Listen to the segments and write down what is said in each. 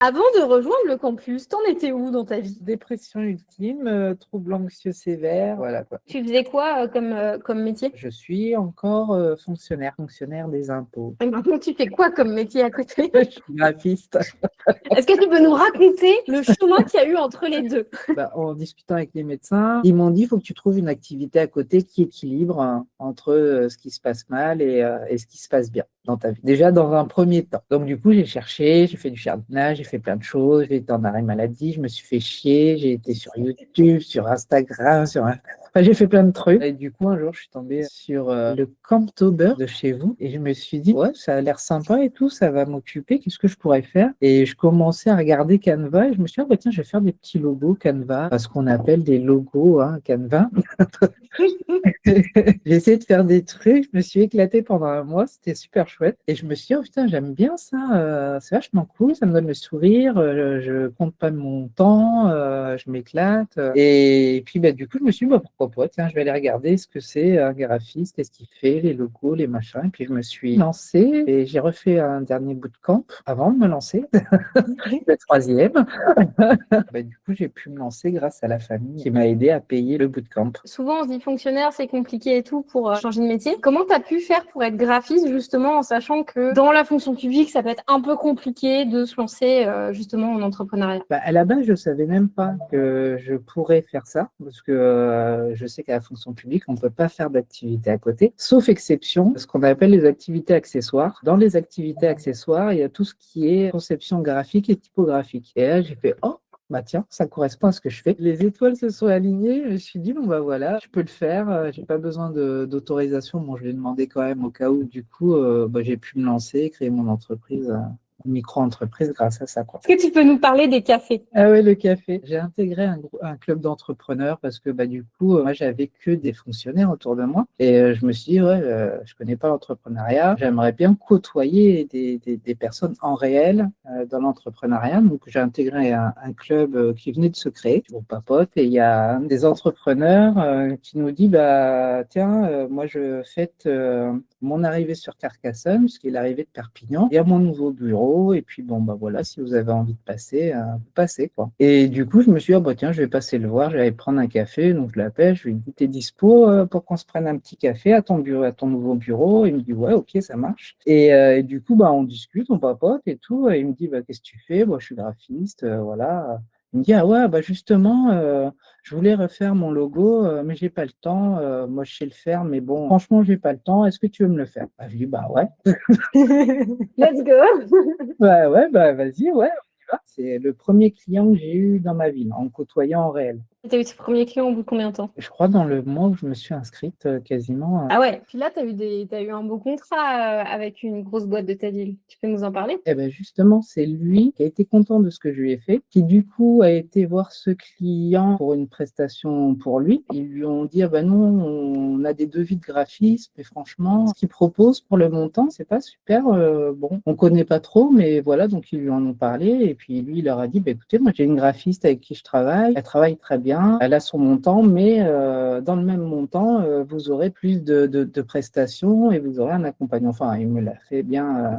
Avant de rejoindre le campus, t'en étais où dans ta vie? Dépression ultime, troubles anxieux sévères, voilà quoi. Tu faisais quoi comme métier? Je suis encore fonctionnaire des impôts. Et maintenant, tu fais quoi comme métier à côté? Je suis graphiste. Est-ce que tu peux nous raconter le chemin qu'il y a eu entre les deux? En discutant avec les médecins, ils m'ont dit il faut que tu trouves une activité à côté qui équilibre entre ce qui se passe mal et ce qui se passe bien dans ta vie. Déjà dans un premier temps. Donc du coup, j'ai cherché, j'ai fait du jardinage, j'ai fait plein de choses, j'ai été en arrêt maladie, je me suis fait chier, j'ai été sur YouTube, sur Instagram, Enfin, j'ai fait plein de trucs. Et du coup, un jour, je suis tombée sur le Camptober de chez vous et je me suis dit, ouais, ça a l'air sympa et tout, ça va m'occuper, qu'est-ce que je pourrais faire? Et je commençais à regarder Canva et je me suis dit, ah, bah, tiens, je vais faire des petits logos Canva, ce qu'on appelle des logos Canva. J'ai essayé de faire des trucs, je me suis éclatée pendant un mois, c'était super chouette. Et je me suis dit, oh putain, j'aime bien ça, c'est vachement cool, ça me donne le sourire, je compte pas mon temps, je m'éclate. Et puis, bah, du coup, je me suis dit, bah, pourquoi pas, tiens, je vais aller regarder ce que c'est un graphiste, qu'est-ce qu'il fait, les logos, les machins. Et puis, je me suis lancée et j'ai refait un dernier bootcamp avant de me lancer, le troisième. Bah, du coup, j'ai pu me lancer grâce à la famille qui m'a aidé à payer le bootcamp. Souvent, on se dit fonctionnaire, c'est compliqué et tout pour changer de métier. Comment tu as pu faire pour être graphiste, justement, en sachant que dans la fonction publique, ça peut être un peu compliqué de se lancer justement en entrepreneuriat? Bah, à la base, je ne savais même pas que je pourrais faire ça, parce que je sais qu'à la fonction publique, on ne peut pas faire d'activité à côté, sauf exception, ce qu'on appelle les activités accessoires. Dans les activités accessoires, il y a tout ce qui est conception graphique et typographique. Et là, j'ai fait, oh, bah tiens, ça correspond à ce que je fais. Les étoiles se sont alignées, je me suis dit, bon bah voilà, je peux le faire, j'ai pas besoin d'autorisation. Bon, je l'ai demandé quand même au cas où, du coup, bah, j'ai pu me lancer, créer mon entreprise. Une micro-entreprise grâce à ça, quoi. Est-ce que tu peux nous parler des cafés? Ah ouais, le café. J'ai intégré un club d'entrepreneurs parce que bah, du coup, moi, j'avais que des fonctionnaires autour de moi. Et je me suis dit, ouais, je connais pas l'entrepreneuriat. J'aimerais bien côtoyer des personnes en réel dans l'entrepreneuriat. Donc, j'ai intégré un club qui venait de se créer. On papote et il y a un des entrepreneurs qui nous dit, bah, tiens, moi, je fête mon arrivée sur Carcassonne, puisqu'il est arrivé de Perpignan. Il y a mon nouveau bureau. Et puis, bon, bah voilà, si vous avez envie de passer, vous passez, quoi. Et du coup, je me suis dit, ah, bah, tiens, je vais passer le voir, je vais aller prendre un café. Donc, je l'appelle, je lui dis, t'es dispo pour qu'on se prenne un petit café à ton bureau, à ton nouveau bureau? Il me dit, ouais, ok, ça marche. Et du coup, bah, on discute, on papote et tout. Et il me dit, bah, qu'est-ce que tu fais? Moi, je suis graphiste, voilà. Il me dit, ah ouais, bah justement, je voulais refaire mon logo, mais j'ai pas le temps. Moi, je sais le faire, mais bon, franchement, j'ai pas le temps. Est-ce que tu veux me le faire? Bah, je lui dis, bah ouais. Let's go! Bah ouais, bah vas-y, ouais, on y va. C'est le premier client que j'ai eu dans ma vie, en me côtoyant en réel. Tu as eu tes premiers clients au bout de combien de temps? Je crois dans le mois où je me suis inscrite, quasiment. Ah ouais, puis là, t'as eu un beau contrat avec une grosse boîte de ta ville. Tu peux nous en parler? Eh ben justement, c'est lui qui a été content de ce que je lui ai fait, qui du coup a été voir ce client pour une prestation pour lui. Ils lui ont dit, ah ben non, on a des devis de graphisme, mais franchement, ce qu'il propose pour le montant, c'est pas super. Bon, on connaît pas trop, mais voilà, donc ils lui en ont parlé. Et puis lui, il leur a dit, bah, écoutez, moi j'ai une graphiste avec qui je travaille, elle travaille très bien, elle a son montant, mais dans le même montant, vous aurez plus de prestations et vous aurez un accompagnement. Enfin, il me l'a fait bien.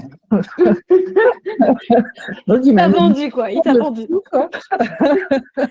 Donc, il m'a T'as mis vendu, quoi. Il t'a vendu. quoi.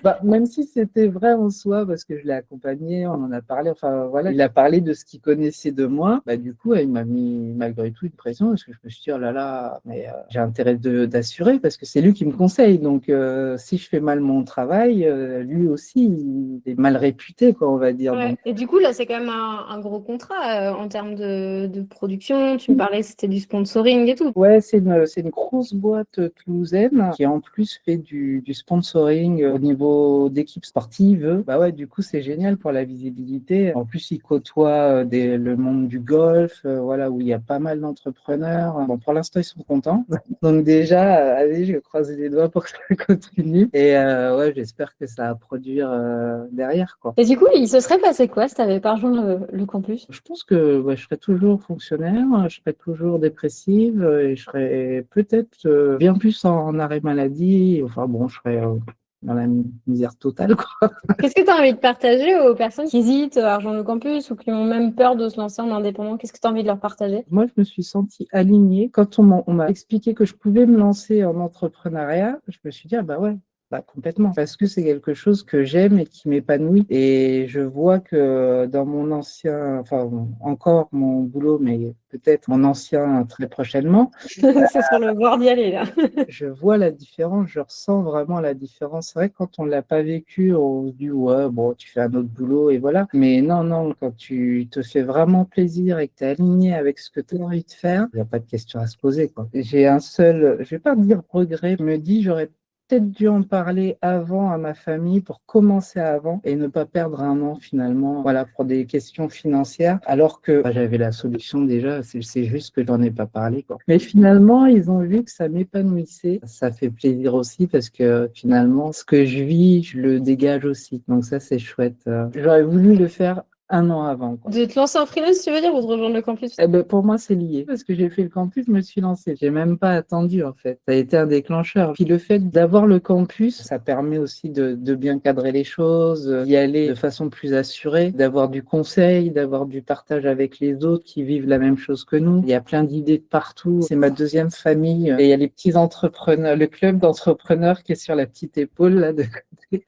Bah, même si c'était vrai en soi, parce que je l'ai accompagné, on en a parlé, enfin voilà, il a parlé de ce qu'il connaissait de moi, bah, du coup, il m'a mis malgré tout une pression, parce que je me suis dit, oh là là, mais j'ai intérêt d'assurer, parce que c'est lui qui me conseille, donc si je fais mal mon travail, lui aussi, il est mal réputé, quoi, on va dire. Ouais. Donc, Et du coup, là, c'est quand même un gros contrat en termes de production. Tu me parlais que c'était du sponsoring et tout. ouais, c'est une grosse boîte toulousaine qui en plus fait du sponsoring au niveau d'équipes sportives. Bah ouais, du coup, c'est génial pour la visibilité. En plus, ils côtoient le monde du golf, voilà, où il y a pas mal d'entrepreneurs. Bon, pour l'instant, ils sont contents. Donc déjà, allez, je croise les doigts pour que ça continue. Et ouais, j'espère que ça va produire derrière, quoi. Et du coup, il se serait passé quoi si t'avais pas rejoint le campus? Je pense que ouais, je serai toujours fonctionnaire, je serai toujours dépressive et je serai peut-être bien plus en arrêt maladie. Enfin bon, je serai dans la misère totale, quoi. Qu'est-ce que tu as envie de partager aux personnes qui hésitent à rejoindre le campus ou qui ont même peur de se lancer en indépendant? Qu'est-ce que tu as envie de leur partager? Moi, je me suis sentie alignée. Quand on m'a expliqué que je pouvais me lancer en entrepreneuriat, je me suis dit, ah bah ouais, bah complètement. Parce que c'est quelque chose que j'aime et qui m'épanouit. Et je vois que dans mon ancien, enfin, encore mon boulot, mais peut-être mon ancien très prochainement, C'est sur le bord d'y aller, là. je vois la différence, je ressens vraiment la différence. C'est vrai que quand on ne l'a pas vécu, on se dit, ouais, bon, tu fais un autre boulot et voilà. Mais non, non, quand tu te fais vraiment plaisir et que tu es aligné avec ce que tu as envie de faire, il n'y a pas de question à se poser, quoi. J'ai un seul, je vais pas dire regret, je me dis, j'aurais peut-être dû en parler avant à ma famille pour commencer avant et ne pas perdre un an finalement, voilà, pour des questions financières, alors que bah, j'avais la solution déjà, c'est juste que j'en ai pas parlé, quoi. Mais finalement, ils ont vu que ça m'épanouissait. Ça fait plaisir aussi parce que finalement, ce que je vis, je le dégage aussi. Donc ça, c'est chouette. J'aurais voulu le faire un an avant, quoi. De te lancer en freelance, tu veux dire, ou de rejoindre le campus? Eh ben, pour moi, c'est lié. Parce que j'ai fait le campus, je me suis lancée. J'ai même pas attendu, en fait. Ça a été un déclencheur. Puis le fait d'avoir le campus, ça permet aussi de bien cadrer les choses, d'y aller de façon plus assurée, d'avoir du conseil, d'avoir du partage avec les autres qui vivent la même chose que nous. Il y a plein d'idées de partout. C'est ma deuxième famille. Et il y a les petits entrepreneurs, le club d'entrepreneurs qui est sur la petite épaule, là, de côté.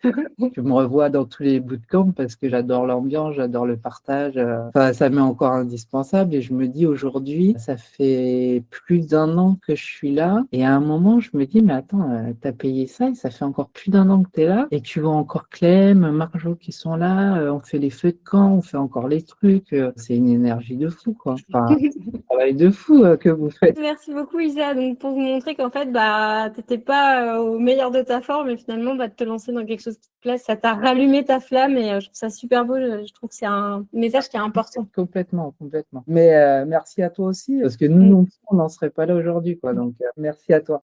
Je me revois dans tous les bootcamps parce que j'adore l'ambiance, j'adore le partage. Enfin, ça m'est encore indispensable et je me dis aujourd'hui, ça fait plus d'un an que je suis là et à un moment, je me dis, mais attends, t'as payé ça et ça fait encore plus d'un an que t'es là et tu vois encore Clem, Marjo qui sont là, on fait les feux de camp, on fait encore les trucs. C'est une énergie de fou, quoi. Enfin, un travail de fou que vous faites. Merci beaucoup, Isa. Donc, pour vous montrer qu'en fait, bah, t'étais pas au meilleur de ta forme et finalement, bah, de te lancer dans quelque chose qui te plaît, ça t'a rallumé ta flamme et je trouve ça super beau. Je trouve que c'est un message qui est important. Complètement, complètement. Mais merci à toi aussi parce que nous non plus, on n'en serait pas là aujourd'hui, quoi. Donc, merci à toi.